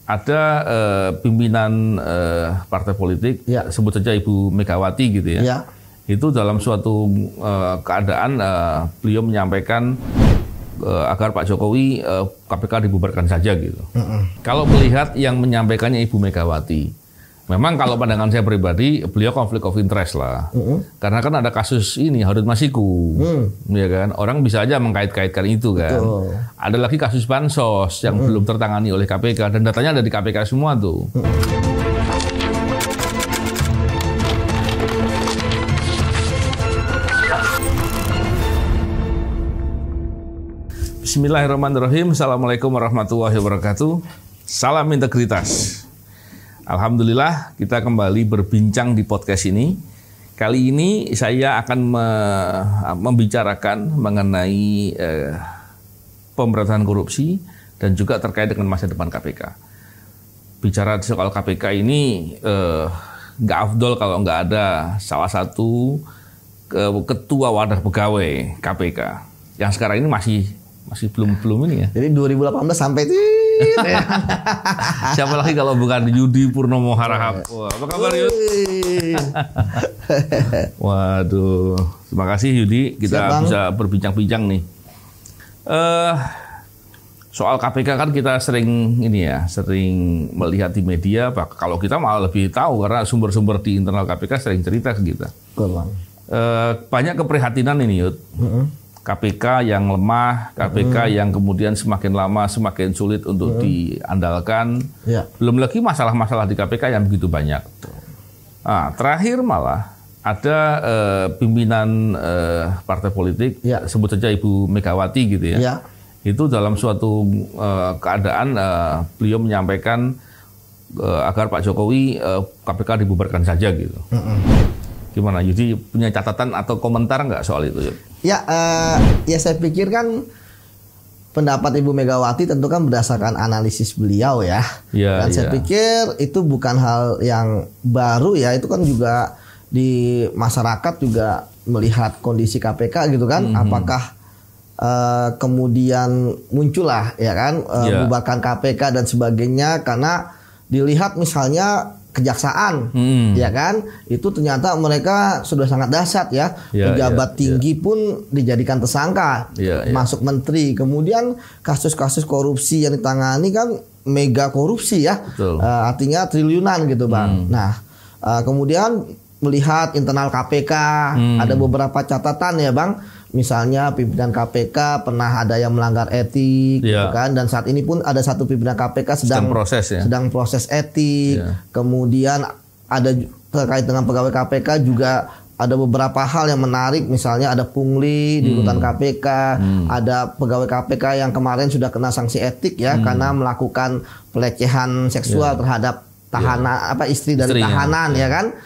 ada pimpinan partai politik, sebut saja Ibu Megawati gitu ya. Itu dalam suatu keadaan beliau menyampaikan agar Pak Jokowi KPK dibubarkan saja gitu. Kalau melihat yang menyampaikannya Ibu Megawati, memang kalau pandangan saya pribadi, beliau konflik of interest lah. Karena kan ada kasus ini Harun Masiku, ya kan. Orang bisa aja mengkait-kaitkan itu kan. Ada lagi kasus bansos yang belum tertangani oleh KPK dan datanya ada di KPK semua tuh. Bismillahirrahmanirrahim. Assalamualaikum warahmatullahi wabarakatuh. Salam integritas. Alhamdulillah kita kembali berbincang di podcast ini. Kali ini saya akan membicarakan mengenai pemberantasan korupsi dan juga terkait dengan masa depan KPK. Bicara soal KPK ini nggak afdol kalau nggak ada salah satu ketua wadah pegawai KPK yang sekarang ini masih belum ini ya. Jadi 2018 sampai siapa lagi kalau bukan Yudi Purnomo Harahap. Wah, apa kabar Yudi? Waduh, terima kasih Yudi. Kita bisa berbincang-bincang nih. Soal KPK kan kita sering melihat di media. Kalau kita malah lebih tahu karena sumber-sumber di internal KPK sering cerita ke kita. Banyak keprihatinan ini Yud. KPK yang lemah, KPK yang kemudian semakin lama semakin sulit untuk diandalkan. Belum lagi masalah-masalah di KPK yang begitu banyak. Nah, terakhir malah ada pimpinan partai politik, sebut saja Ibu Megawati gitu ya. Itu dalam suatu keadaan beliau menyampaikan agar Pak Jokowi KPK dibubarkan saja gitu. Gimana Yudi, punya catatan atau komentar nggak soal itu? Ya saya pikir kan pendapat Ibu Megawati tentu kan berdasarkan analisis beliau ya. Dan saya pikir itu bukan hal yang baru ya. Itu kan juga di masyarakat juga melihat kondisi KPK gitu kan. Apakah kemudian muncullah ya kan bubarkan KPK dan sebagainya karena dilihat misalnya kejaksaan, ya kan, itu ternyata mereka sudah sangat dahsyat ya, pejabat tinggi pun dijadikan tersangka, masuk menteri, kemudian kasus-kasus korupsi yang ditangani kan mega korupsi ya, artinya triliunan gitu bang. Nah, kemudian melihat internal KPK, ada beberapa catatan ya bang. Misalnya pimpinan KPK pernah ada yang melanggar etik, gitu kan? Dan saat ini pun ada satu pimpinan KPK sedang proses etik. Kemudian ada terkait dengan pegawai KPK juga ada beberapa hal yang menarik. Misalnya ada pungli di rutan KPK, ada pegawai KPK yang kemarin sudah kena sanksi etik ya karena melakukan pelecehan seksual terhadap tahanan istri dari tahanan ya kan,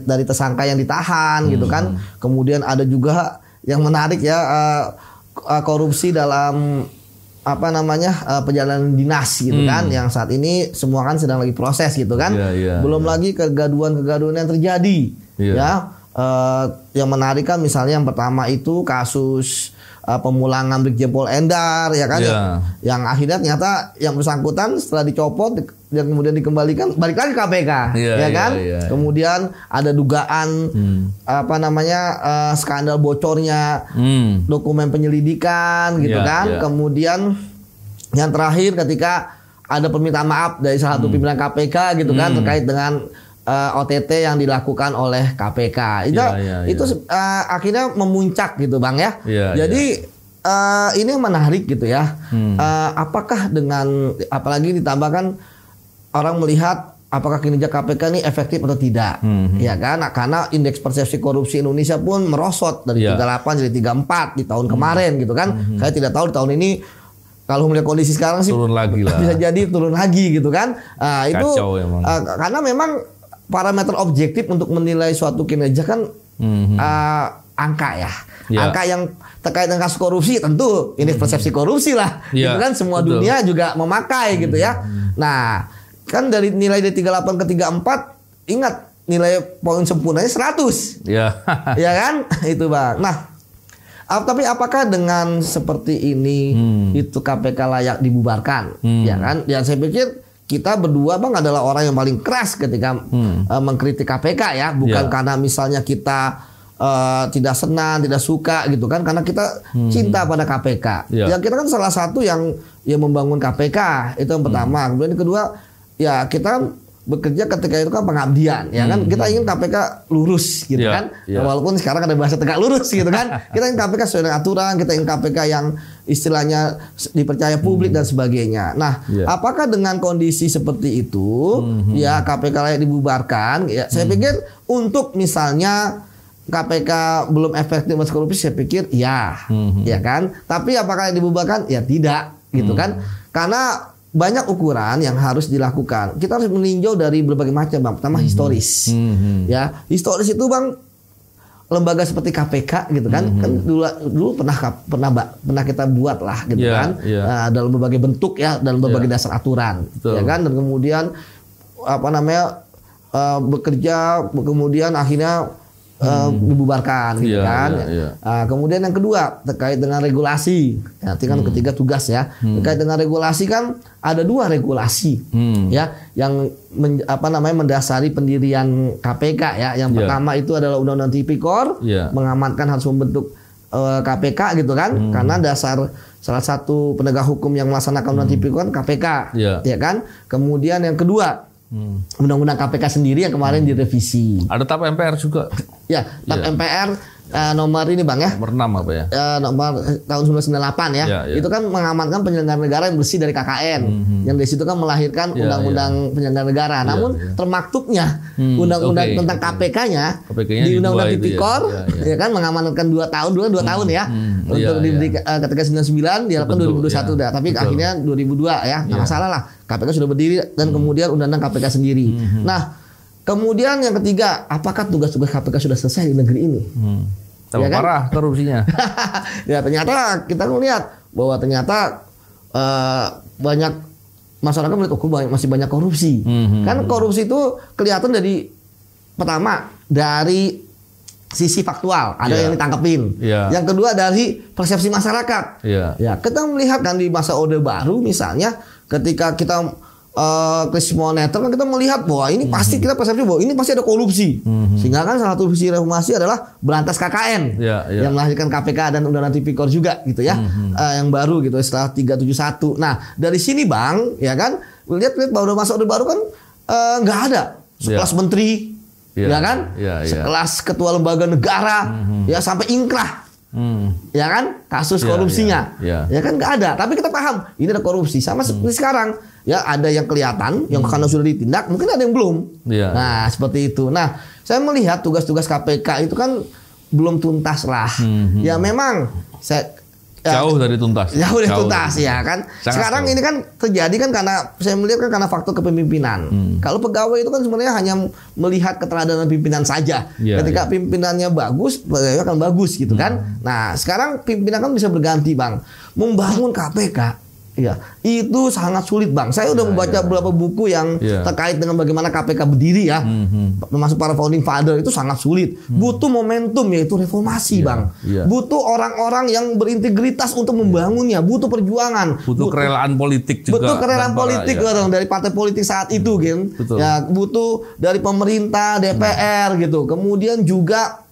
dari tersangka yang ditahan gitu kan. Kemudian ada juga yang menarik ya, korupsi dalam perjalanan dinas gitu kan, yang saat ini semua kan sedang lagi proses gitu kan. Belum lagi kegaduhan yang terjadi yang menarik kan misalnya yang pertama itu kasus pemulangan Brigjen Pol Endar ya kan, yang akhirnya ternyata yang bersangkutan setelah dicopot dan kemudian dikembalikan balik lagi ke KPK ya kan. Kemudian ada dugaan skandal bocornya dokumen penyelidikan gitu kan. Kemudian yang terakhir ketika ada permintaan maaf dari salah satu pimpinan KPK gitu kan terkait dengan OTT yang dilakukan oleh KPK. Itu akhirnya memuncak gitu bang ya. Jadi ini menarik gitu ya. Apakah dengan apalagi ditambahkan orang melihat apakah kinerja KPK ini efektif atau tidak, ya kan? Karena indeks persepsi korupsi Indonesia pun merosot dari 38 jadi 34 di tahun kemarin gitu kan. Saya tidak tahu di tahun ini. Kalau melihat kondisi sekarang sih turun lagi lah. Bisa jadi turun lagi gitu kan. Itu karena memang parameter objektif untuk menilai suatu kinerja kan angka ya. Angka yang terkait dengan kasus korupsi tentu indeks persepsi korupsi lah. Gitu kan semua dunia juga memakai gitu ya. Nah, kan dari nilai dari 38 ke 34 ingat nilai poin sempurnanya 100. Ya kan? Itu Bang. Nah, tapi apakah dengan seperti ini itu KPK layak dibubarkan? Ya kan? Ya saya pikir kita berdua Bang adalah orang yang paling keras ketika mengkritik KPK ya, bukan karena misalnya kita tidak senang, tidak suka gitu kan, karena kita cinta pada KPK. Ya kita kan salah satu yang membangun KPK, itu yang pertama. Kemudian yang kedua, ya kita kan bekerja ketika itu kan pengabdian, ya kan kita ingin KPK lurus gitu kan, walaupun sekarang ada bahasa tegak lurus gitu kan, kita ingin KPK sesuai dengan aturan, kita ingin KPK yang istilahnya dipercaya publik dan sebagainya. Nah, apakah dengan kondisi seperti itu, ya KPK layak dibubarkan? Ya, saya pikir untuk misalnya KPK belum efektif memberantas korupsi, saya pikir ya kan. Tapi apakah dibubarkan? Ya tidak, gitu kan? Karena banyak ukuran yang harus dilakukan. Kita harus meninjau dari berbagai macam, Bang. Pertama historis. Ya, historis itu, Bang, lembaga seperti KPK gitu kan. Kan dulu pernah kita buat lah gitu kan. Dalam berbagai bentuk ya, dalam berbagai dasar aturan. Ya kan, dan kemudian bekerja, kemudian akhirnya dibubarkan gitu kan. Kemudian yang kedua terkait dengan regulasi. Nanti kan ketiga tugas ya. Terkait dengan regulasi kan ada 2 regulasi ya yang mendasari pendirian KPK ya. Yang pertama itu adalah Undang-Undang Tipikor, mengamankan harus membentuk KPK gitu kan. Karena dasar salah satu penegak hukum yang melaksanakan Undang-Undang Tipikor KPK ya kan. Kemudian yang kedua Undang-Undang KPK sendiri yang kemarin direvisi. Ada TAP MPR juga. Ya, TAP MPR nomor ini Bang ya. Nomor 6 apa ya? Nomor tahun 1998 ya. Itu kan mengamankan penyelenggara negara yang bersih dari KKN. Yang dari situ kan melahirkan Undang-Undang penyelenggara negara. Namun termaktubnya Undang-Undang tentang KPK-nya di Undang-Undang Tipikor ya kan mengamankan 2 tahun ya. Untuk diberi ketika 99 diharapkan 2021 dah. Tapi akhirnya 2002 ya. Nggak masalah lah. KPK sudah berdiri dan kemudian Undang-Undang KPK sendiri. Nah, kemudian yang ketiga, apakah tugas-tugas KPK sudah selesai di negeri ini? Ya kan? Parah korupsinya. Ya ternyata kita melihat bahwa ternyata banyak masyarakat melihat masih banyak korupsi. Kan korupsi itu kelihatan dari pertama dari sisi faktual, ada yang ditangkepin. Yang kedua dari persepsi masyarakat. Ya, kita melihat kan di masa Orde Baru misalnya, ketika kita krisis moneter kan kita melihat bahwa ini pasti kita persepsi bahwa ini pasti ada korupsi. Sehingga kan salah satu visi reformasi adalah berantas KKN yang melahirkan KPK dan Undang-Undang Tipikor juga gitu ya, yang baru gitu setelah 371. Nah dari sini Bang ya kan lihat bahwa masa Orde Baru kan nggak ada sekelas menteri ya kan, sekelas ketua lembaga negara ya sampai ingkrah. Ya kan kasus korupsinya ya kan nggak ada, tapi kita paham ini ada korupsi sama seperti sekarang ya, ada yang kelihatan yang karena sudah ditindak, mungkin ada yang belum. Nah seperti itu. Nah saya melihat tugas-tugas KPK itu kan belum tuntas lah. Ya memang jauh dari tuntas. Jauh dari tuntas ya kan. Sekarang ini kan terjadi kan karena saya melihat kan karena faktor kepemimpinan. Kalau pegawai itu kan sebenarnya hanya melihat keteladanan pimpinan saja. Ketika pimpinannya bagus, pegawai akan bagus gitu kan. Nah sekarang pimpinan kan bisa berganti Bang. Membangun KPK ya, itu sangat sulit Bang. Saya udah membaca beberapa buku yang terkait dengan bagaimana KPK berdiri ya, termasuk para founding father, itu sangat sulit. Butuh momentum yaitu reformasi Bang. Butuh orang-orang yang berintegritas untuk membangunnya. Butuh perjuangan. Butuh kerelaan politik juga. Butuh kerelaan politik dari partai politik saat itu kan. Ya, butuh dari pemerintah, DPR gitu. Kemudian juga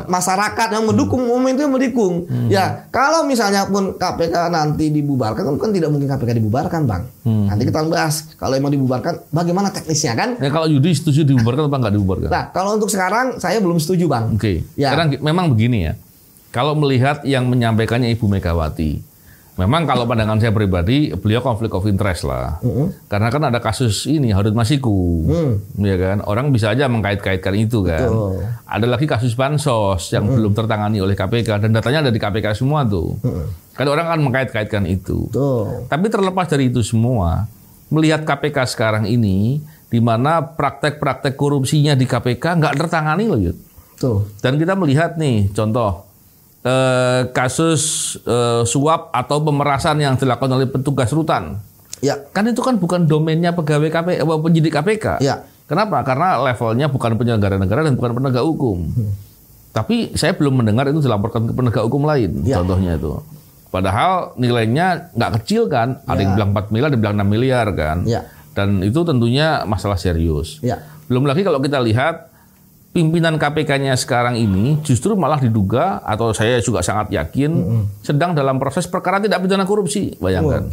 masyarakat yang mendukung, momentumnya mendukung. Ya, kalau misalnya pun KPK nanti dibubarkan, kan tidak mungkin KPK dibubarkan, Bang. Nanti kita bahas kalau emang dibubarkan, bagaimana teknisnya kan? Ya, kalau Yudi setuju dibubarkan atau nggak dibubarkan? Nah, kalau untuk sekarang saya belum setuju, Bang. Ya. Karena memang begini ya. Kalau melihat yang menyampaikannya Ibu Megawati, memang kalau pandangan saya pribadi, beliau konflik of interest lah. Karena kan ada kasus ini, Harun Masiku. Ya kan? Orang bisa aja mengkait-kaitkan itu kan. Ada lagi kasus Bansos yang belum tertangani oleh KPK. Dan datanya ada di KPK semua tuh. Kan orang kan mengkait-kaitkan itu. Tapi terlepas dari itu semua, melihat KPK sekarang ini, di mana praktek-praktek korupsinya di KPK nggak tertangani loh. Dan kita melihat nih, contoh, kasus suap atau pemerasan yang dilakukan oleh petugas rutan. Ya, kan itu kan bukan domainnya pegawai KPK, penyidik KPK. Ya. Kenapa? Karena levelnya bukan penyelenggara negara dan bukan penegak hukum. Tapi saya belum mendengar itu dilaporkan ke penegak hukum lain. Contohnya itu. Padahal nilainya nggak kecil kan, ada yang bilang 4 miliar, ada yang bilang 6 miliar kan. Dan itu tentunya masalah serius. Belum lagi kalau kita lihat pimpinan KPK-nya sekarang ini justru malah diduga, atau saya juga sangat yakin, sedang dalam proses perkara tidak pidana korupsi, bayangkan.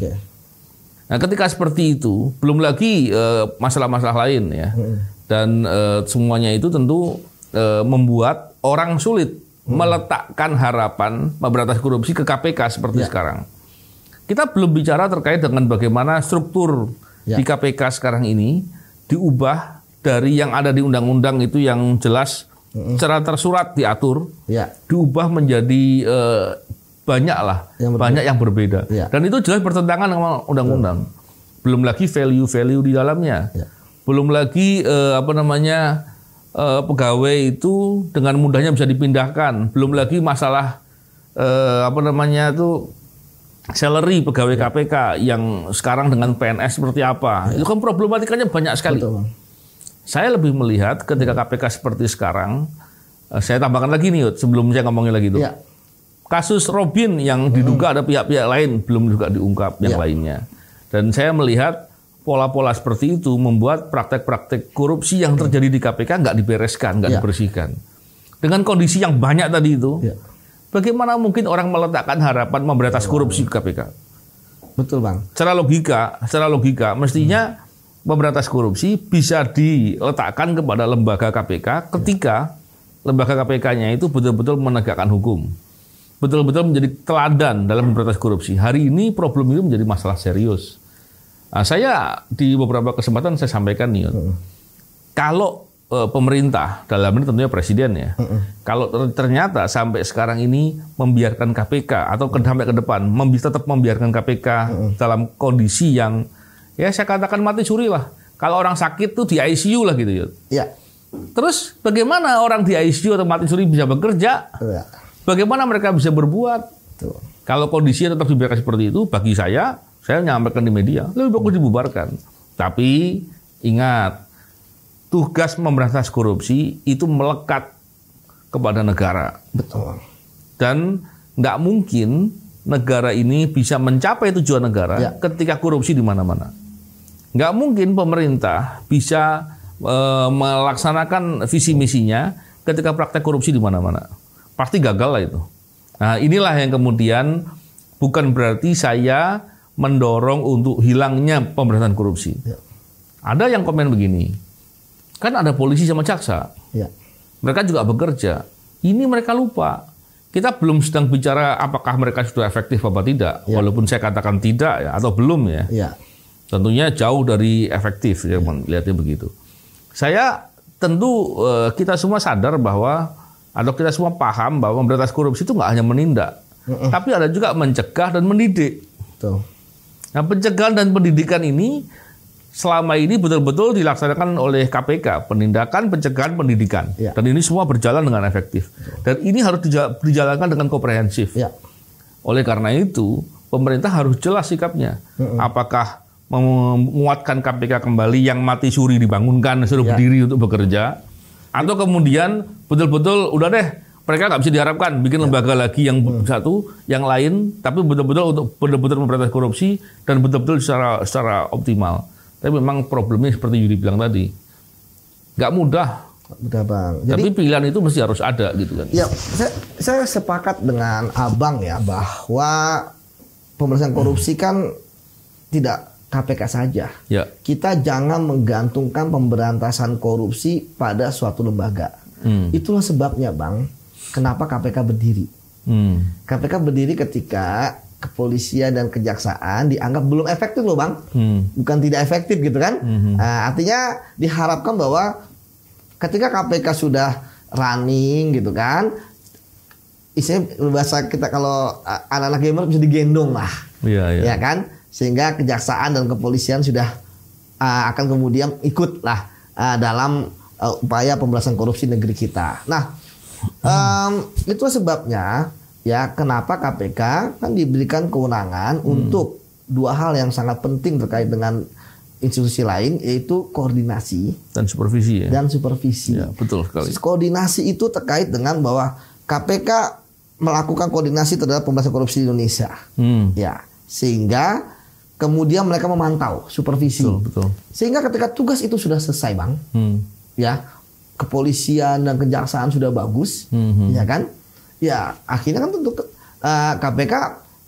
Nah, ketika seperti itu, belum lagi masalah-masalah lain ya. Dan semuanya itu tentu membuat orang sulit meletakkan harapan memberantas korupsi ke KPK seperti sekarang. Kita belum bicara terkait dengan bagaimana struktur di KPK sekarang ini diubah dari yang ada di undang-undang itu yang jelas secara tersurat diatur, diubah menjadi banyak yang berbeda. Dan itu jelas bertentangan dengan undang-undang. Belum lagi value-value di dalamnya. Belum lagi pegawai itu dengan mudahnya bisa dipindahkan. Belum lagi masalah salary pegawai KPK yang sekarang dengan PNS seperti apa. Itu kan problematikanya banyak sekali. Saya lebih melihat ketika KPK seperti sekarang, saya tambahkan lagi nih Yud, sebelum saya ngomongin lagi itu. Kasus Robin yang diduga ada pihak-pihak lain belum juga diungkap yang lainnya. Dan saya melihat pola-pola seperti itu membuat praktek-praktek korupsi yang terjadi di KPK nggak dibereskan, nggak dibersihkan. Dengan kondisi yang banyak tadi itu, bagaimana mungkin orang meletakkan harapan memberantas korupsi di KPK? Betul Bang. Secara logika mestinya memberantas korupsi bisa diletakkan kepada lembaga KPK ketika lembaga KPK-nya itu betul-betul menegakkan hukum. Betul-betul menjadi teladan dalam memberantas korupsi. Hari ini problem itu menjadi masalah serius. Nah, saya di beberapa kesempatan saya sampaikan nih, kalau pemerintah, dalam ini tentunya presiden ya, kalau ternyata sampai sekarang ini membiarkan KPK atau sampai ke depan tetap membiarkan KPK dalam kondisi yang ya saya katakan mati suri lah. Kalau orang sakit tuh di ICU lah gitu ya. Terus bagaimana orang di ICU atau mati suri bisa bekerja? Bagaimana mereka bisa berbuat? Kalau kondisinya tetap dibiarkan seperti itu, bagi saya menyampaikan di media, lebih bagus dibubarkan. Tapi ingat, tugas memberantas korupsi itu melekat kepada negara. Betul. Dan nggak mungkin negara ini bisa mencapai tujuan negara ketika korupsi di mana-mana. Nggak mungkin pemerintah bisa melaksanakan visi misinya ketika praktek korupsi di mana-mana. Pasti gagal lah itu. Nah, inilah yang kemudian bukan berarti saya mendorong untuk hilangnya pemberantasan korupsi. Ada yang komen begini, kan ada polisi sama jaksa. Mereka juga bekerja. Ini mereka lupa. Kita belum sedang bicara apakah mereka sudah efektif apa tidak. Walaupun saya katakan tidak ya, atau belum ya. Tentunya jauh dari efektif, ya, lihatnya begitu. Saya tentu kita semua sadar bahwa, atau kita semua paham bahwa memberantas korupsi itu nggak hanya menindak, tapi ada juga mencegah dan mendidik. Nah, pencegahan dan pendidikan ini selama ini betul-betul dilaksanakan oleh KPK, penindakan, pencegahan, pendidikan, dan ini semua berjalan dengan efektif. Dan ini harus dijalankan dengan komprehensif. Oleh karena itu, pemerintah harus jelas sikapnya. Apakah menguatkan KPK kembali yang mati suri dibangunkan, suruh berdiri untuk bekerja, atau kemudian betul-betul udah deh mereka nggak bisa diharapkan bikin lembaga lagi yang satu, yang lain, tapi betul-betul untuk betul-betul memberantas korupsi dan betul-betul secara optimal. Tapi memang problemnya seperti Yudi bilang tadi, nggak mudah. Bang. Tapi pilihan itu mesti harus ada gitu kan. Ya, saya sepakat dengan Abang ya bahwa pemberantasan korupsi kan tidak KPK saja. Kita jangan menggantungkan pemberantasan korupsi pada suatu lembaga. Itulah sebabnya Bang, kenapa KPK berdiri. KPK berdiri ketika kepolisian dan kejaksaan dianggap belum efektif loh Bang. Bukan tidak efektif gitu kan. Artinya diharapkan bahwa ketika KPK sudah running gitu kan, isinya bahasa kita kalau anak-anak gamer bisa digendong lah. Ya kan? Sehingga kejaksaan dan kepolisian sudah akan kemudian ikut lah dalam upaya pemberantasan korupsi negeri kita. Nah, itu sebabnya ya kenapa KPK kan diberikan kewenangan untuk dua hal yang sangat penting terkait dengan institusi lain, yaitu koordinasi dan supervisi. Dan supervisi. Ya, betul sekali. Koordinasi itu terkait dengan bahwa KPK melakukan koordinasi terhadap pemberantasan korupsi di Indonesia. Ya, sehingga kemudian mereka memantau, supervisi. Betul. Sehingga ketika tugas itu sudah selesai, Bang, ya, kepolisian dan kejaksaan sudah bagus, ya kan? Ya, akhirnya kan tentu KPK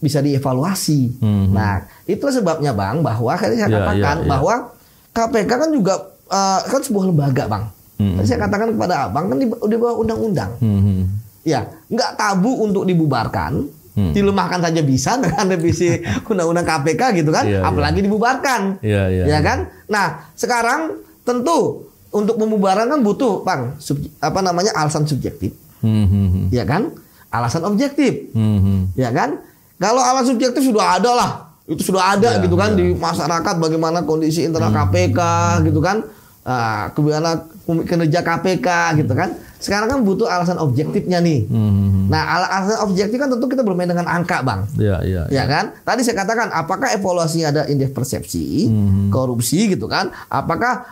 bisa dievaluasi. Nah, itulah sebabnya, Bang, bahwa tadi saya katakan bahwa KPK kan juga kan sebuah lembaga, Bang. Tadi saya katakan kepada Abang kan di bawah undang-undang. Ya, nggak tabu untuk dibubarkan, dilemahkan saja bisa dengan revisi undang-undang KPK gitu kan, apalagi dibubarkan, ya kan? Nah, sekarang tentu untuk pembubaran kan butuh, Bang, alasan subjektif, ya kan? Alasan objektif, ya kan? Kalau alasan subjektif sudah ada lah, itu sudah ada gitu kan di masyarakat bagaimana kondisi internal KPK gitu kan, kemudian kinerja KPK gitu kan. Sekarang kan butuh alasan objektifnya nih. Nah, alasan objektif kan tentu kita bermain dengan angka, Bang. Ya kan? Tadi saya katakan, apakah evaluasinya ada indeks persepsi korupsi gitu kan? Apakah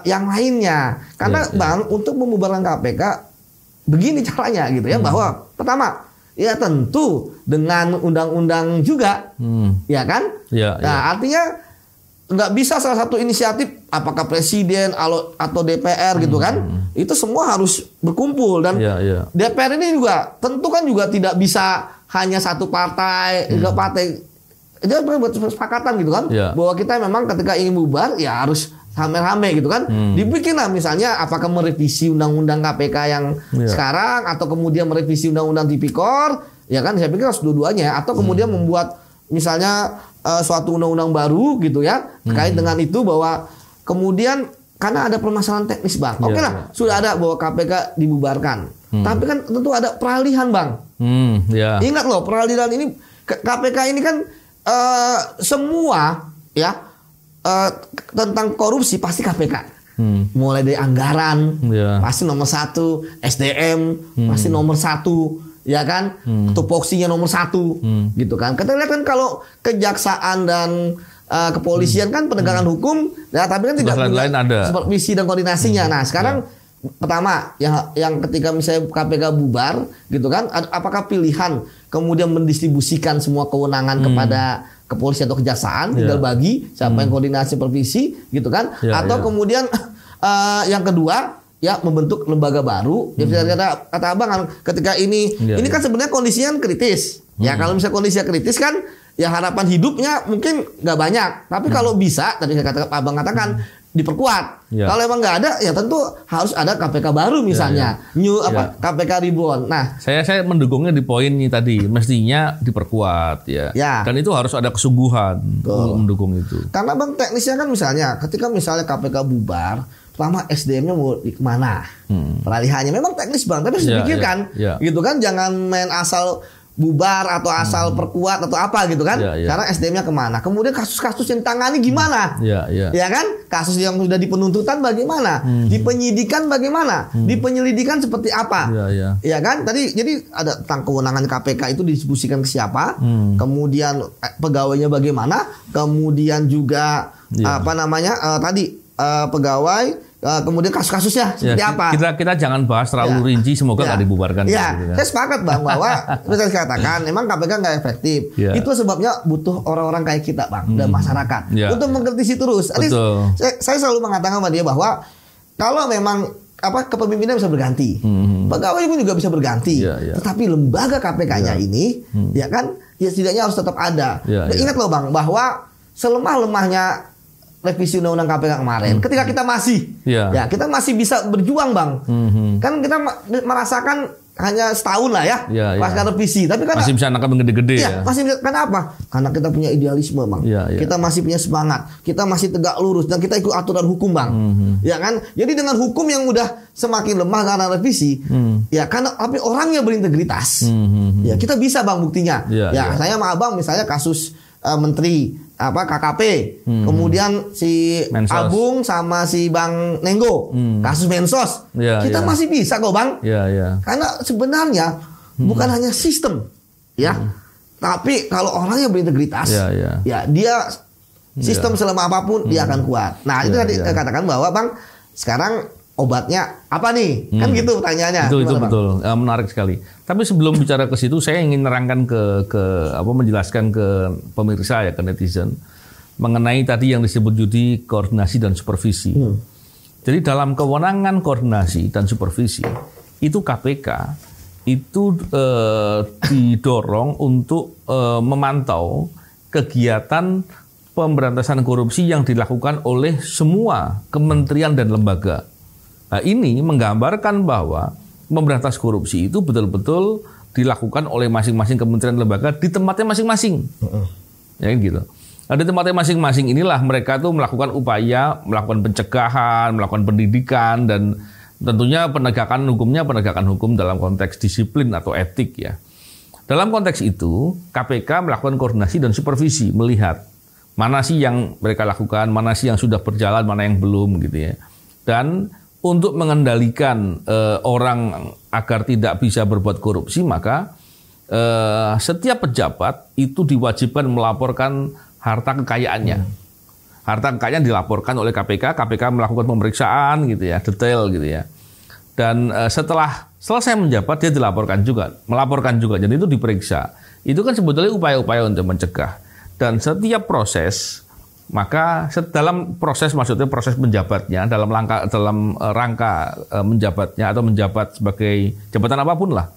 yang lainnya? Karena Bang, untuk membubarkan KPK begini caranya gitu ya, bahwa pertama, ya tentu dengan undang-undang juga, ya kan? Nah, artinya nggak bisa salah satu inisiatif, apakah presiden atau DPR gitu kan, itu semua harus berkumpul. Dan DPR ini juga tentu kan juga tidak bisa hanya satu partai, tiga partai. Itu buat kesepakatan gitu kan, bahwa kita memang ketika ingin bubar ya harus rame-rame gitu kan. Dibikinlah misalnya apakah merevisi undang-undang KPK yang sekarang, atau kemudian merevisi undang-undang Tipikor, ya kan, saya pikir harus dua-duanya, atau kemudian membuat misalnya suatu undang-undang baru gitu ya, terkait dengan itu, bahwa kemudian karena ada permasalahan teknis, Bang. Oke lah, sudah ada bahwa KPK dibubarkan. Tapi kan tentu ada peralihan, Bang. Ingat loh, peralihan ini KPK ini kan semua ya tentang korupsi pasti KPK. Mulai dari anggaran pasti nomor 1, SDM pasti nomor 1. Ya kan, tupoksinya nomor 1, gitu kan. Kita lihat kan kalau kejaksaan dan kepolisian kan penegakan hukum, ya, tapi kan tidak punya supervisi dan koordinasinya. Nah, sekarang pertama, yang ketika misalnya KPK bubar, gitu kan, apakah pilihan kemudian mendistribusikan semua kewenangan kepada kepolisian atau kejaksaan, tinggal bagi siapa yang koordinasi supervisi, gitu kan, atau kemudian yang kedua, ya membentuk lembaga baru. Ya kata Abang ketika ini kan sebenarnya kondisinya kritis. Ya kalau misalnya kondisinya kritis kan ya harapan hidupnya mungkin nggak banyak. Tapi kalau bisa, tadi Abang katakan diperkuat. Kalau emang nggak ada, ya tentu harus ada KPK baru misalnya, KPK Reborn. Nah, saya mendukungnya di poin ini tadi, mestinya diperkuat ya. Dan itu harus ada kesungguhan untuk mendukung itu. Karena Bang, teknisnya kan misalnya ketika misalnya KPK bubar, pertama SDM-nya mau di mana? Peralihannya memang teknis, Bang, tapi harus dipikirkan, gitu kan, jangan main asal bubar atau asal perkuat atau apa gitu kan. Karena SDM-nya kemana? Kemudian kasus-kasus yang tangani gimana? Ya kan? Kasus yang sudah di penuntutan bagaimana? Di penyidikan bagaimana? Di penyelidikan seperti apa? Ya kan? Tadi jadi ada tentang kewenangan KPK itu didistribusikan ke siapa? Kemudian pegawainya bagaimana? Kemudian juga pegawai, kemudian kasus-kasusnya seperti apa? Kita jangan bahas terlalu rinci, semoga nggak dibubarkan. Saya sepakat, Bang, bahwa seperti saya katakan, memang KPK nggak efektif. Itu sebabnya butuh orang-orang kayak kita, Bang, dan masyarakat untuk mengkritisi terus. Saya selalu mengatakan sama dia bahwa kalau memang kepemimpinan bisa berganti, pegawai pun juga bisa berganti, tetapi lembaga KPK-nya ini, ya kan, ya setidaknya harus tetap ada. Ingat loh, Bang, bahwa selemah-lemahnya revisi undang-undang KPK kemarin, ketika kita masih, kita masih bisa berjuang, Bang. Kan kita merasakan hanya setahun lah ya, pasca revisi, tapi kan masih bisa nangkap yang gede-gede ya. Masih bisa, kenapa? Karena kita punya idealisme, Bang. Kita masih punya semangat, kita masih tegak lurus, dan kita ikut aturan hukum, Bang. Ya kan? Jadi dengan hukum yang udah semakin lemah karena revisi, ya karena tapi orangnya berintegritas, ya kita bisa, Bang, buktinya. Saya sama Abang misalnya kasus menteri KKP, kemudian si Mensos. Abung sama si Bang Nenggo, kasus Mensos, kita masih bisa kok, Bang, karena sebenarnya bukan hanya sistem, tapi kalau orangnya berintegritas, ya dia sistem selama apapun dia akan kuat. Nah itu tadi katakan bahwa, Bang, sekarang obatnya apa nih? Kan gitu pertanyaannya. Itu betul, menarik sekali. Tapi sebelum bicara ke situ, saya ingin menerangkan menjelaskan ke pemirsa ya, ke netizen mengenai tadi yang disebut Yudi koordinasi dan supervisi. Jadi dalam kewenangan koordinasi dan supervisi itu KPK itu didorong untuk memantau kegiatan pemberantasan korupsi yang dilakukan oleh semua kementerian dan lembaga. Nah, ini menggambarkan bahwa memberantas korupsi itu betul-betul dilakukan oleh masing-masing kementerian dan lembaga di tempatnya masing-masing. Ya gitu. Nah, di tempatnya masing-masing inilah mereka tuh melakukan upaya, melakukan pencegahan, melakukan pendidikan, dan tentunya penegakan hukum dalam konteks disiplin atau etik ya. Dalam konteks itu, KPK melakukan koordinasi dan supervisi, melihat mana sih yang mereka lakukan, mana sih yang sudah berjalan, mana yang belum gitu ya. Dan untuk mengendalikan orang agar tidak bisa berbuat korupsi, maka setiap pejabat itu diwajibkan melaporkan harta kekayaannya. Harta kekayaan dilaporkan oleh KPK, KPK melakukan pemeriksaan gitu ya, detail gitu ya. Dan setelah selesai menjabat dia melaporkan juga. Jadi itu diperiksa. Itu kan sebetulnya upaya-upaya untuk mencegah. Dan setiap proses, maka dalam proses maksudnya proses menjabatnya, dalam rangka menjabatnya atau menjabat sebagai jabatan apapun lah.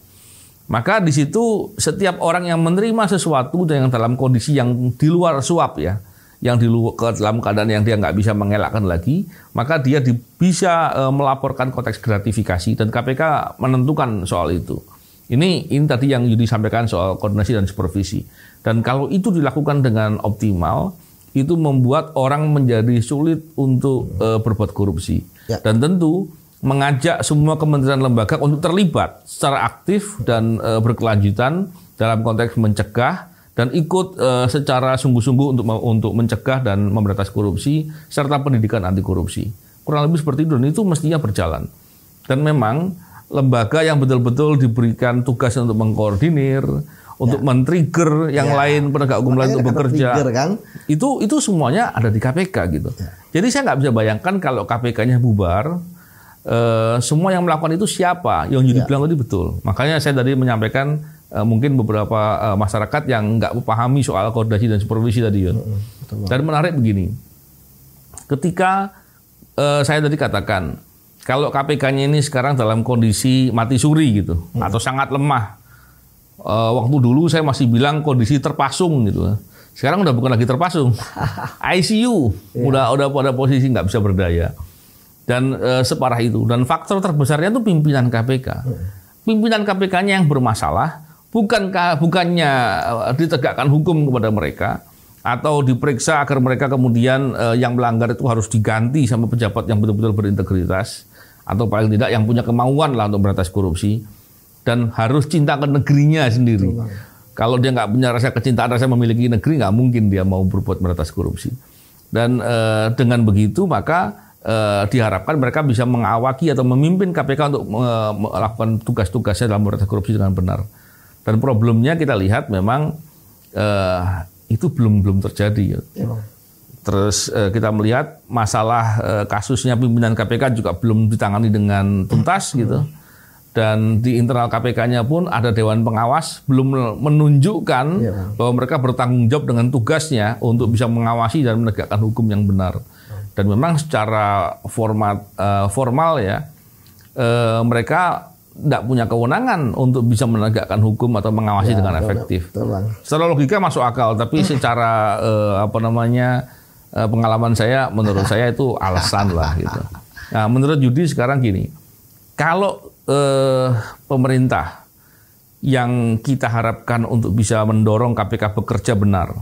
Maka di situ setiap orang yang menerima sesuatu yang dalam kondisi yang di luar suap ya, yang dalam keadaan yang dia nggak bisa mengelakkan lagi, maka dia bisa melaporkan konteks gratifikasi dan KPK menentukan soal itu. Ini tadi yang Yudi sampaikan soal koordinasi dan supervisi. Dan kalau itu dilakukan dengan optimal, itu membuat orang menjadi sulit untuk berbuat korupsi. Ya. Dan tentu mengajak semua kementerian lembaga untuk terlibat secara aktif dan berkelanjutan dalam konteks mencegah dan ikut secara sungguh-sungguh untuk mencegah dan memberantas korupsi serta pendidikan anti korupsi. Kurang lebih seperti itu, dan itu mestinya berjalan. Dan memang lembaga yang betul-betul diberikan tugas untuk mengkoordinir, untuk men-trigger yang lain, penegak hukum lain untuk bekerja, kan? Itu semuanya ada di KPK gitu. Jadi saya nggak bisa bayangkan kalau KPK-nya bubar, semua yang melakukan itu siapa? Yang Yudi bilang tadi betul. Makanya saya tadi menyampaikan mungkin beberapa masyarakat yang nggak memahami soal koordinasi dan supervisi tadi. Dan menarik begini, ketika saya tadi katakan kalau KPK-nya ini sekarang dalam kondisi mati suri gitu, atau sangat lemah. Waktu dulu saya masih bilang kondisi terpasung gitu. Sekarang udah bukan lagi terpasung, ICU, udah pada posisi nggak bisa berdaya. Dan separah itu. Dan faktor terbesarnya itu pimpinan KPK. Pimpinan KPK-nya yang bermasalah, bukannya ditegakkan hukum kepada mereka atau diperiksa agar mereka kemudian yang melanggar itu harus diganti sama pejabat yang betul-betul berintegritas atau paling tidak yang punya kemauan lah untuk memberantas korupsi dan harus cinta ke negerinya sendiri. Kalau dia nggak punya rasa kecintaan, rasa memiliki negeri, nggak mungkin dia mau berbuat memberantas korupsi. Dan dengan begitu maka diharapkan mereka bisa mengawaki atau memimpin KPK untuk melakukan tugas-tugasnya dalam memberantas korupsi dengan benar. Dan problemnya kita lihat memang itu belum terjadi. Terus kita melihat masalah kasusnya pimpinan KPK juga belum ditangani dengan tuntas gitu. Dan di internal KPK-nya pun ada Dewan Pengawas belum menunjukkan bahwa mereka bertanggung jawab dengan tugasnya untuk bisa mengawasi dan menegakkan hukum yang benar. Dan memang secara formal ya mereka tidak punya kewenangan untuk bisa menegakkan hukum atau mengawasi dengan efektif. Secara logika masuk akal, tapi secara pengalaman saya, menurut saya itu alasan lah gitu. Nah, menurut Yudi sekarang gini, kalau pemerintah yang kita harapkan untuk bisa mendorong KPK bekerja benar,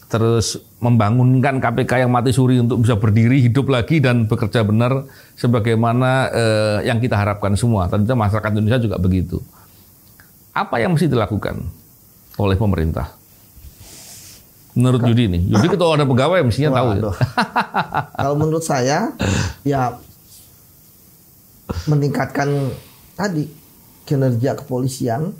terus membangunkan KPK yang mati suri untuk bisa berdiri, hidup lagi dan bekerja benar sebagaimana yang kita harapkan semua. Tentu masyarakat Indonesia juga begitu. Apa yang mesti dilakukan oleh pemerintah? Menurut Yudi nih, Yudi ketua wadah pegawai mestinya tahu. Ya. Kalau menurut saya, ya meningkatkan tadi kinerja kepolisian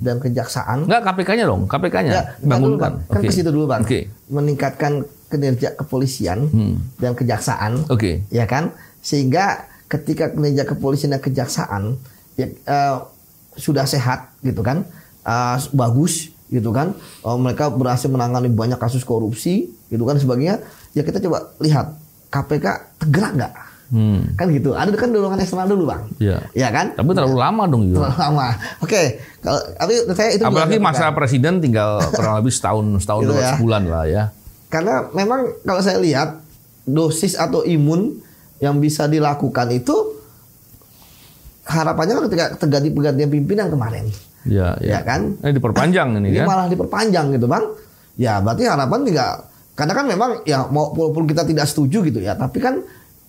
dan kejaksaan. Enggak, KPK-nya dong, KPK-nya ya, bangunkan. Kan ke situ dulu Bang. Okay. Meningkatkan kinerja kepolisian dan kejaksaan. Okay. Ya kan? Sehingga ketika kinerja kepolisian dan kejaksaan ya, sudah sehat gitu kan, bagus gitu kan, mereka berhasil menangani banyak kasus korupsi gitu kan sebagainya, ya kita coba lihat KPK tergerak nggak? Kan gitu. Ada kan dorongan eksternal dulu bang. Ya kan? Tapi terlalu lama dong itu. Terlalu lama. Oke. Kalau tapi saya itu. Apalagi masa presiden tinggal kurang lebih setahun gitu 2 bulan lah ya. Karena memang kalau saya lihat dosis atau imun yang bisa dilakukan itu harapannya kan ketika terjadi pergantian pimpinan kemarin. Ya kan? Ini diperpanjang ini kan? Malah diperpanjang gitu bang. Ya berarti harapan tidak. Karena kan memang ya walaupun kita tidak setuju gitu ya, tapi kan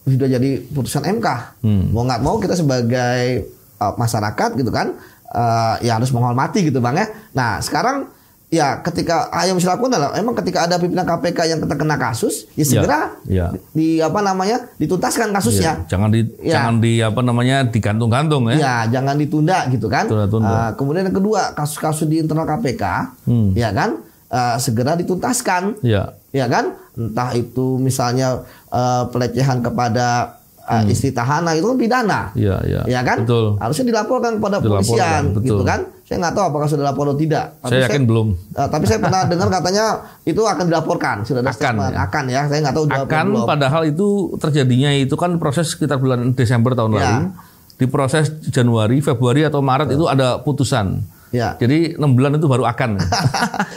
sudah jadi putusan MK. Mau nggak mau kita sebagai masyarakat gitu kan, ya harus menghormati gitu bang ya. Nah sekarang ya ketika yang bisa dilakukan adalah emang ketika ada pimpinan KPK yang terkena kasus, ya segera dituntaskan kasusnya. Jangan digantung-gantung ya. Ya jangan ditunda gitu kan. Kemudian yang kedua, kasus-kasus di internal KPK, ya kan, segera dituntaskan. Ya kan, entah itu misalnya pelecehan kepada istri tahanan itu kan pidana, ya kan, betul. Harusnya dilaporkan kepada polisian, gitu kan. Saya nggak tahu apakah sudah lapor atau tidak. Saya yakin belum. Tapi saya pernah dengar katanya itu akan dilaporkan, sudah ada akan ya. Saya nggak tahu. Belum. Padahal itu terjadinya itu kan proses sekitar bulan Desember tahun lalu. Di proses Januari, Februari atau Maret itu ada putusan. Jadi 6 bulan itu baru akan.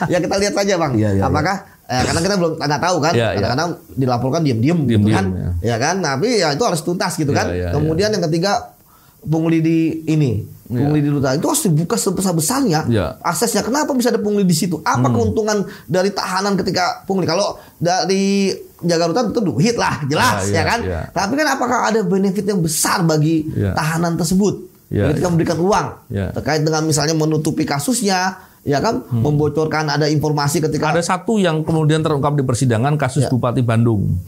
Ya kita lihat saja bang. Apakah karena kita belum tahu kan, kadang-kadang dilaporkan diam-diam gitu kan, ya kan, tapi ya itu harus tuntas gitu kan. Kemudian yang ketiga, pungli di rutan itu harus dibuka sebesar-besarnya aksesnya. Kenapa bisa ada pungli di situ? Apa keuntungan dari tahanan ketika pungli? Kalau dari jaga rutan itu duit lah, jelas ya kan. Tapi kan apakah ada benefit yang besar bagi tahanan tersebut ketika memberikan uang terkait dengan misalnya menutupi kasusnya? Ya kan, membocorkan ada informasi ketika ada satu yang kemudian terungkap di persidangan kasus Bupati Bandung.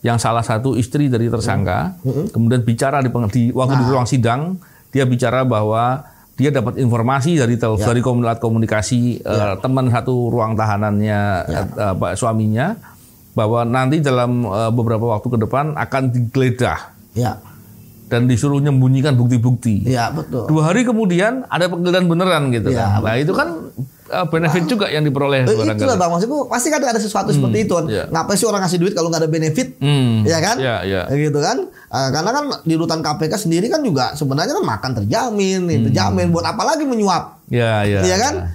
Yang salah satu istri dari tersangka kemudian bicara di ruang sidang, dia bicara bahwa dia dapat informasi dari komunikasi teman satu ruang tahanannya suaminya bahwa nanti dalam beberapa waktu ke depan akan digeledah. Dan disuruh menyembunyikan bukti-bukti. Ya betul. 2 hari kemudian ada penggeledahan beneran gitu kan. Nah itu kan benefit juga yang diperoleh. Itulah bang, maksudku pasti kan ada sesuatu seperti itu. Ngapain sih orang ngasih duit kalau nggak ada benefit? Ya kan? Gitu kan? Karena kan di rutan KPK sendiri kan juga sebenarnya kan makan terjamin, terjamin. Buat apa lagi menyuap? Ya kan?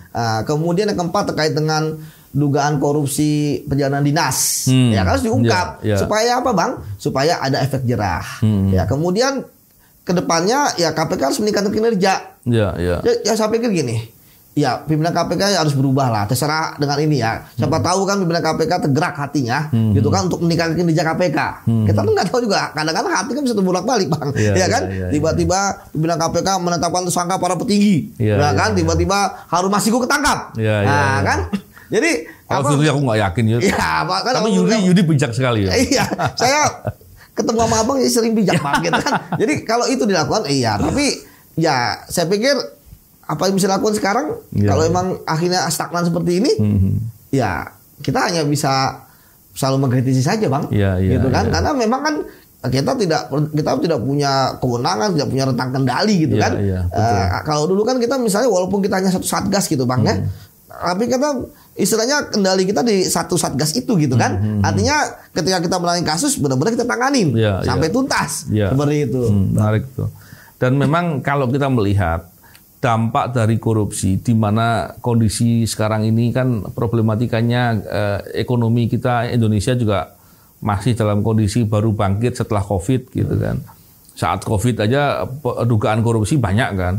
Kemudian yang keempat terkait dengan dugaan korupsi perjalanan dinas, ya harus diungkap supaya apa bang? Supaya ada efek jerah. Ya kemudian kedepannya ya KPK harus meningkatkan kinerja. Ya saya pikir gini, ya pimpinan KPK harus berubah lah. Terserah dengan ini ya. Siapa tahu kan pimpinan KPK tergerak hatinya, gitu kan untuk meningkatkan kinerja KPK. Kita kan nggak tahu juga. Kadang-kadang hati kan bisa terbolak-balik bang, ya kan? Tiba-tiba pimpinan KPK menetapkan tersangka para petinggi, ya kan? Tiba-tiba Harun Masiku ketangkap, nah kan? Jadi kalau itu aku nggak yakin ya. Tapi Yudi bijak sekali ya. Iya, saya ketemu sama abang sering bijak banget kan. Jadi kalau itu dilakukan, tapi ya saya pikir apa yang bisa dilakukan sekarang kalau emang akhirnya stagnan seperti ini, ya kita hanya bisa selalu mengkritisi saja bang, gitu kan? Karena memang kan kita tidak punya kewenangan, tidak punya rentang kendali gitu kan. Kalau dulu kan kita misalnya walaupun kita hanya satu satgas gitu bang ya. Tapi kita istilahnya kendali kita di satu satgas itu gitu kan. Artinya ketika kita menangani kasus benar-benar kita tanganin sampai tuntas. Seperti itu. Menarik tuh. Dan memang kalau kita melihat dampak dari korupsi di mana kondisi sekarang ini kan problematikanya ekonomi kita Indonesia juga masih dalam kondisi baru bangkit setelah Covid gitu kan. Saat Covid aja dugaan korupsi banyak kan.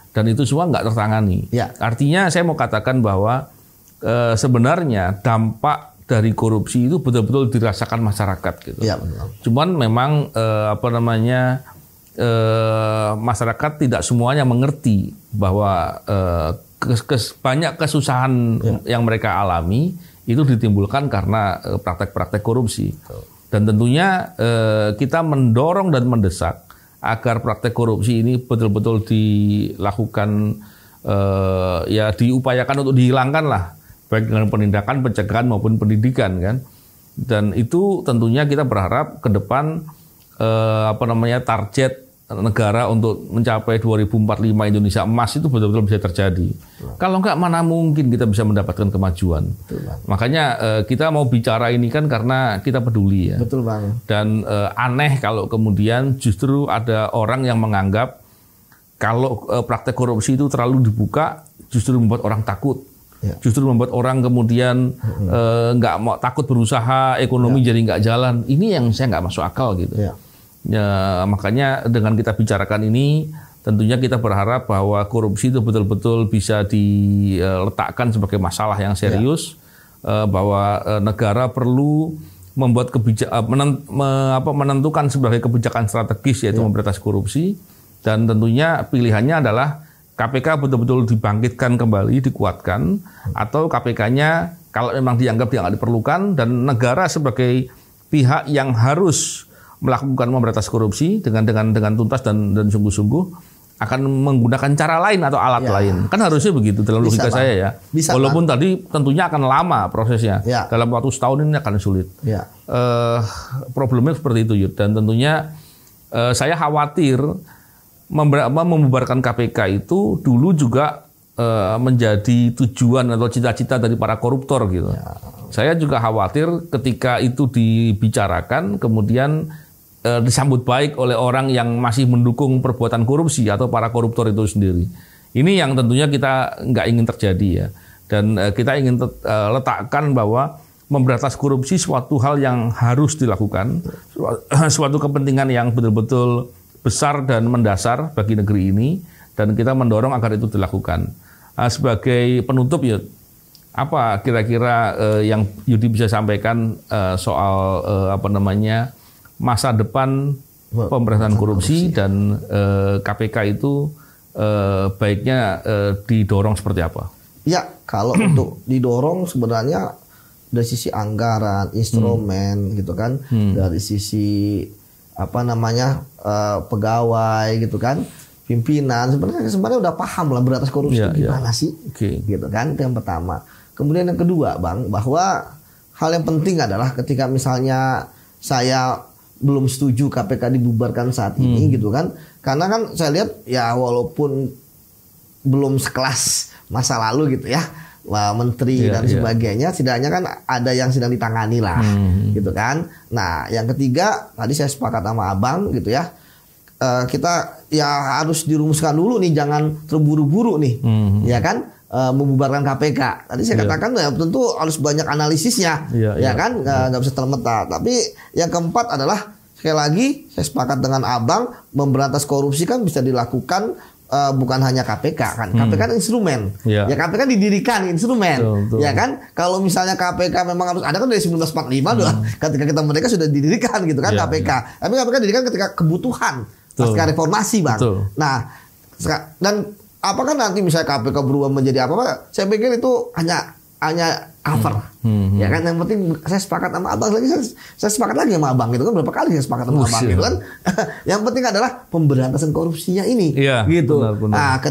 Dan itu semua nggak tertangani. Artinya saya mau katakan bahwa sebenarnya dampak dari korupsi itu betul-betul dirasakan masyarakat gitu. Cuman memang masyarakat tidak semuanya mengerti bahwa banyak kesusahan yang mereka alami itu ditimbulkan karena praktek-praktek korupsi. Dan tentunya kita mendorong dan mendesak agar praktek korupsi ini betul-betul dilakukan, diupayakan untuk dihilangkan lah, baik dengan penindakan, pencegahan maupun pendidikan kan. Dan itu tentunya kita berharap ke depan target negara untuk mencapai 2045 Indonesia emas itu betul-betul bisa terjadi. Kalau enggak, mana mungkin kita bisa mendapatkan kemajuan. Makanya kita mau bicara ini kan karena kita peduli ya. Betul Bang. Dan aneh kalau kemudian justru ada orang yang menganggap kalau praktek korupsi itu terlalu dibuka, justru membuat orang takut. Ya. Justru membuat orang kemudian nggak mau, takut berusaha, ekonomi jadi nggak jalan. Ini yang saya nggak masuk akal gitu. Ya. Ya, makanya dengan kita bicarakan ini, tentunya kita berharap bahwa korupsi itu betul-betul bisa diletakkan sebagai masalah yang serius, bahwa negara perlu membuat menentukan sebagai kebijakan strategis, yaitu memberantas korupsi, dan tentunya pilihannya adalah KPK betul-betul dibangkitkan kembali, dikuatkan, atau KPK-nya kalau memang dianggap dia nggak diperlukan, dan negara sebagai pihak yang harus melakukan memberantas korupsi dengan tuntas dan sungguh-sungguh akan menggunakan cara lain atau alat lain. Kan harusnya begitu dalam logika saya ya. Walaupun tadi tentunya akan lama prosesnya. Dalam waktu setahun ini akan sulit. Problemnya seperti itu, Yud. Dan tentunya saya khawatir membubarkan KPK itu dulu juga menjadi tujuan atau cita-cita dari para koruptor gitu. Saya juga khawatir ketika itu dibicarakan kemudian disambut baik oleh orang yang masih mendukung perbuatan korupsi atau para koruptor itu sendiri. Ini yang tentunya kita nggak ingin terjadi ya. Dan kita ingin letakkan bahwa memberantas korupsi suatu hal yang harus dilakukan, suatu kepentingan yang betul-betul besar dan mendasar bagi negeri ini, dan kita mendorong agar itu dilakukan. Sebagai penutup, Yud, apa kira-kira yang Yudi bisa sampaikan soal masa depan pemberantasan korupsi dan KPK itu baiknya didorong seperti apa? Ya, kalau untuk didorong sebenarnya dari sisi anggaran, instrumen gitu kan, dari sisi pegawai gitu kan, pimpinan sebenarnya udah paham lah berantas korupsi gimana sih, gitu kan, itu yang pertama. Kemudian yang kedua, Bang, bahwa hal yang penting adalah ketika misalnya saya belum setuju KPK dibubarkan saat ini gitu kan, karena kan saya lihat ya walaupun belum sekelas masa lalu gitu ya, menteri dan sebagainya, setidaknya kan ada yang sedang ditangani lah gitu kan. Nah yang ketiga tadi saya sepakat sama Abang gitu ya, kita ya harus dirumuskan dulu nih, jangan terburu-buru nih ya kan, membubarkan KPK. Tadi saya katakan ya tentu harus banyak analisisnya, kan, nggak bisa termeta. Tapi yang keempat adalah sekali lagi saya sepakat dengan Abang, memberantas korupsi kan bisa dilakukan bukan hanya KPK kan. KPK kan instrumen. Ya KPK didirikan instrumen. Ya kan? Kalau misalnya KPK memang harus ada kan dari 1945 ketika kita mereka sudah didirikan gitu kan KPK. Tapi KPK didirikan ketika kebutuhan pasca reformasi, Bang. Nah, dan apakah nanti misalnya KPK berubah menjadi apa? Saya pikir itu hanya cover. Ya kan, yang penting saya sepakat sama Abang lagi, saya sepakat lagi sama Abang gitu kan, berapa kali saya sepakat sama Abang gitu kan. Yang penting adalah pemberantasan korupsinya ini gitu. Benar. Nah,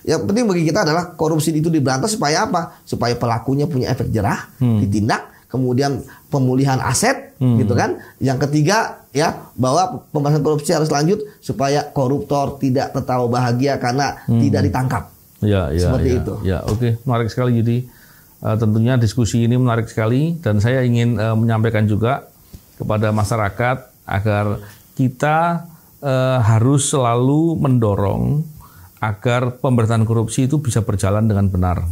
yang penting bagi kita adalah korupsi itu diberantas supaya apa? Supaya pelakunya punya efek jerah, ditindak, kemudian pemulihan aset gitu kan. Yang ketiga ya, bahwa pemberantasan korupsi harus lanjut supaya koruptor tidak tertawa bahagia karena tidak ditangkap. Seperti itu. Ya, oke. Menarik sekali Yudi. Tentunya diskusi ini menarik sekali, dan saya ingin menyampaikan juga kepada masyarakat agar kita harus selalu mendorong agar pemberantasan korupsi itu bisa berjalan dengan benar.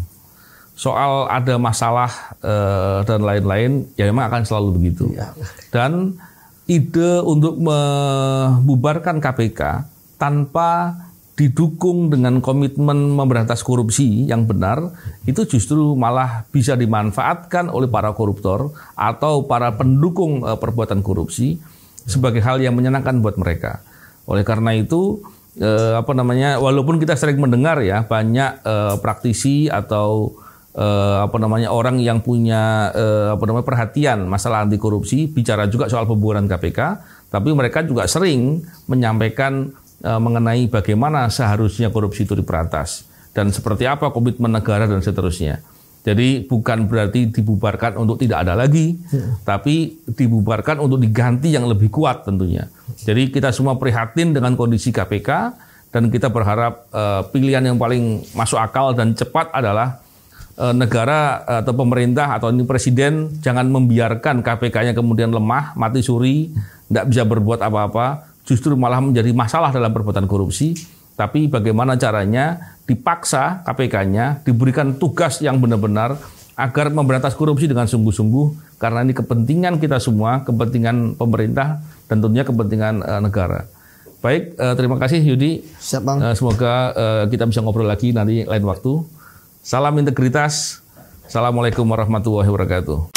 Soal ada masalah dan lain-lain, ya memang akan selalu begitu. Dan ide untuk membubarkan KPK tanpa didukung dengan komitmen memberantas korupsi yang benar, itu justru malah bisa dimanfaatkan oleh para koruptor atau para pendukung perbuatan korupsi sebagai hal yang menyenangkan buat mereka. Oleh karena itu, walaupun kita sering mendengar ya banyak praktisi atau orang yang punya perhatian masalah anti korupsi bicara juga soal pembubaran KPK, tapi mereka juga sering menyampaikan mengenai bagaimana seharusnya korupsi itu diberantas dan seperti apa komitmen negara dan seterusnya. Jadi bukan berarti dibubarkan untuk tidak ada lagi, tapi dibubarkan untuk diganti yang lebih kuat tentunya. Jadi kita semua prihatin dengan kondisi KPK dan kita berharap pilihan yang paling masuk akal dan cepat adalah negara atau pemerintah atau ini presiden jangan membiarkan KPK-nya kemudian lemah, mati suri, tidak bisa berbuat apa-apa, justru malah menjadi masalah dalam perbuatan korupsi. Tapi bagaimana caranya dipaksa KPK-nya diberikan tugas yang benar-benar agar memberantas korupsi dengan sungguh-sungguh, karena ini kepentingan kita semua, kepentingan pemerintah dan tentunya kepentingan negara. Baik, terima kasih Yudi. Siap, Bang. Semoga kita bisa ngobrol lagi nanti lain waktu. Salam integritas. Assalamualaikum warahmatullahi wabarakatuh.